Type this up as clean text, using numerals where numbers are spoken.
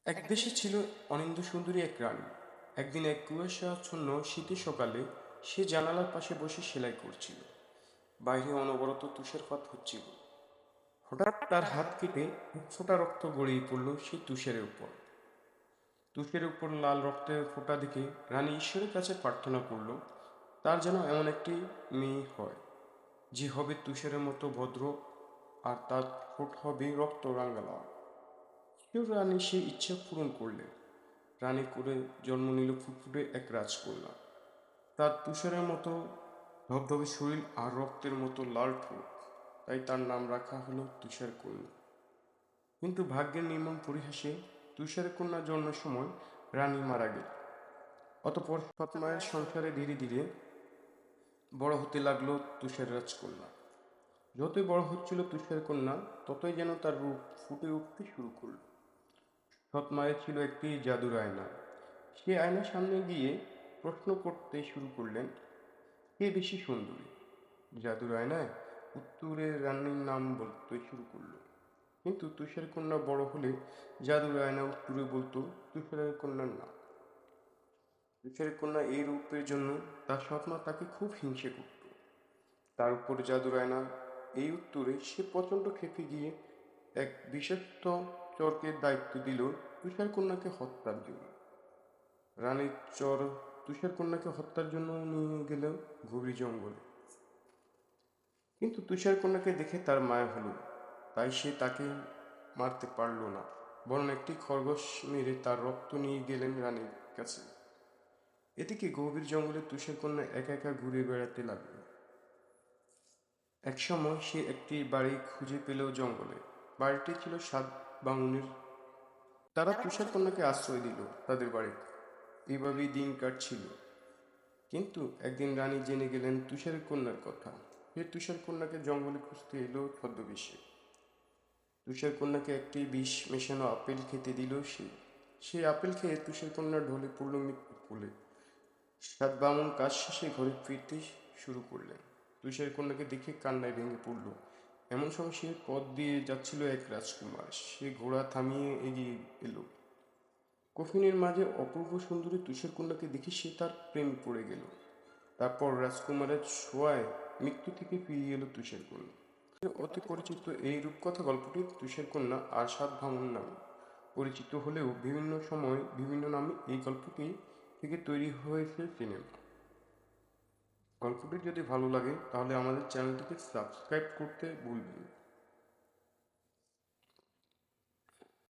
এক দেশে ছিল অনিন্দ সুন্দরী এক রানী। একদিন এক কুয়াশাচ্ছন্ন শীতের সকালে সে জানালার পাশে বসে সেলাই করছিল। বাইরে অনবরত তুষারপাত হচ্ছিল। হঠাৎ তার হাত কেটে এক ফোঁটা রক্ত গড়িয়ে পড়ল সেই তুষারের উপর। তুষের উপর লাল রক্তের ফোঁটা দেখে রানী ঈশ্বরের কাছে প্রার্থনা করল, তার যেন এমন একটি মেয়ে হয় যে হবে তুষারের মতো ভদ্র, আর তার ঠোঁট হবে রক্ত রাঙা লাল। কেউ রানী সেই ইচ্ছা পূরণ করলেন। রানী করে জন্ম নিল ফুটফুটে এক রাজকন্যা। তার তুষারের মতো ধবধবে শরীর আর রক্তের মতো লাল ঠোঁট, তাই তার নাম রাখা হলো তুষার কন্যা। কিন্তু ভাগ্যের নির্মম পরিহাসে তুষার কন্যা জন্মের সময় রানী মারা গেল। অতঃপর সৎমায়ের সংসারে ধীরে ধীরে বড় হতে লাগলো তুষার রাজকন্যা। যতই বড় হচ্ছিল তুষার কন্যা, ততই যেন তার রূপ ফুটে উঠতে শুরু করলো। সৎমায়ের ছিল একটি জাদুর আয়না। সে আয়নার সামনে গিয়ে প্রশ্ন করতে শুরু করলেন, কে বেশি সুন্দরী? জাদুর আয়নায় উত্তরে রানীর নাম বলতে শুরু করলো। কিন্তু তুষার কন্যা বড় হলে জাদুর আয়না উত্তরে বলতো তুষারের কন্যার নাম। তুষারের কন্যা এই রূপের জন্য তার সৎমা তাকে খুব হিংসে করত। তার উপর জাদুর আয়না এই উত্তরে সে প্রচণ্ড ক্ষেপে গিয়ে এক বিষাক্ত চরকের দায়িত্ব দিল তুষার কন্যাকে হত্যার জন্য। রানীর চর তুষার কন্যাকে হত্যার জন্য নিয়ে গেল গভীর জঙ্গলে। কিন্তু তুষার কন্যাকে দেখে তার মায়া হলো, তাই সে তাকে মারতে পারল না, বরং একটি খরগোশ মেরে তার রক্ত নিয়ে গেলেন রানীর কাছে। এদিকে গভীর জঙ্গলে তুষার কন্যা একা একা ঘুরে বেড়াতে লাগলো। একসময় সে একটি বাড়ি খুঁজে পেল জঙ্গলে। বাড়িটি ছিল সাত বামুনের। তারা তুষার কন্যাকে আশ্রয় দিল তাদের বাড়িতে। এইভাবেই দিন কাটছিল। কিন্তু একদিন রানী জেনে গেলেন তুষারের কন্যার কথা। সে তুষার কন্যাকে জঙ্গলে খুঁজতে এলো ছদ্মবেশে। তুষার কন্যাকে একটি বিষ মেশানো আপেল খেতে দিল সে। সেই আপেল খেয়ে তুষার কন্যা ঢলে পড়ল মৃত্যুর কোলে। সাত বামুন কাজ শেষে ঘরে ফিরতে শুরু করলেন। তুষার কন্যাকে দেখে কান্নায় ভেঙে পড়ল। এমন সময় সে পথ দিয়ে যাচ্ছিল এক রাজকুমার। সে ঘোড়া থামিয়ে এগিয়ে এলো। কফিনের মাঝে অপূর্ব সুন্দরী তুষার কন্যাকে দেখে সে তার প্রেমে পড়ে গেল। তারপর রাজকুমারের ছোঁয়ায় মৃত্যু থেকে ফিরিয়ে এলো তুষার কন্যা। অতি পরিচিত এই রূপকথা গল্পটি তুষার কন্যা আর সাত ভামুন নামে পরিচিত হলেও বিভিন্ন সময় বিভিন্ন নামে এই গল্পটি থেকে তৈরি হয়েছে সিনেমা। গল্পটি যদি ভালো লাগে তাহলে আমাদের চ্যানেলটিকে সাবস্ক্রাইব করতে ভুলবেন না।